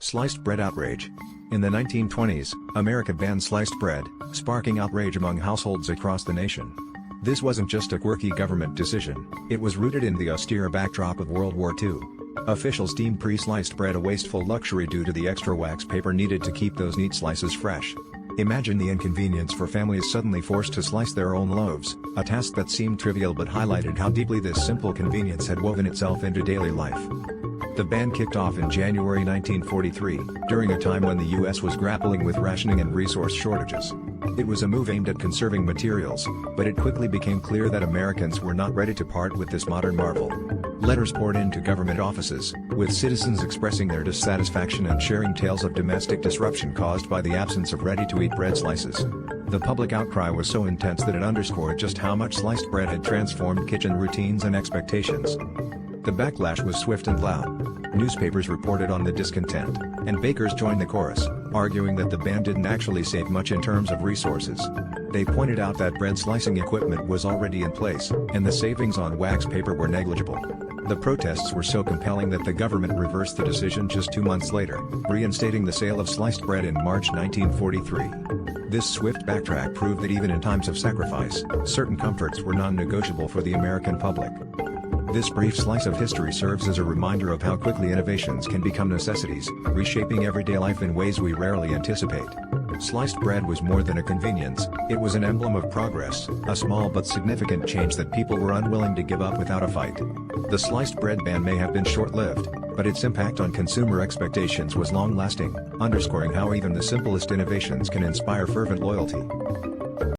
Sliced bread outrage. In the 1920s, America banned sliced bread, sparking outrage among households across the nation. This wasn't just a quirky government decision, it was rooted in the austere backdrop of World War II. Officials deemed pre-sliced bread a wasteful luxury due to the extra wax paper needed to keep those neat slices fresh. Imagine the inconvenience for families suddenly forced to slice their own loaves, a task that seemed trivial but highlighted how deeply this simple convenience had woven itself into daily life. The ban kicked off in January 1943, during a time when the U.S. was grappling with rationing and resource shortages. It was a move aimed at conserving materials, but it quickly became clear that Americans were not ready to part with this modern marvel. Letters poured into government offices, with citizens expressing their dissatisfaction and sharing tales of domestic disruption caused by the absence of ready-to-eat bread slices. The public outcry was so intense that it underscored just how much sliced bread had transformed kitchen routines and expectations. The backlash was swift and loud. Newspapers reported on the discontent, and bakers joined the chorus, arguing that the ban didn't actually save much in terms of resources. They pointed out that bread slicing equipment was already in place, and the savings on wax paper were negligible. The protests were so compelling that the government reversed the decision just 2 months later, reinstating the sale of sliced bread in March 1943. This swift backtrack proved that even in times of sacrifice, certain comforts were non-negotiable for the American public. This brief slice of history serves as a reminder of how quickly innovations can become necessities, reshaping everyday life in ways we rarely anticipate. Sliced bread was more than a convenience, it was an emblem of progress, a small but significant change that people were unwilling to give up without a fight. The sliced bread ban may have been short-lived, but its impact on consumer expectations was long-lasting, underscoring how even the simplest innovations can inspire fervent loyalty.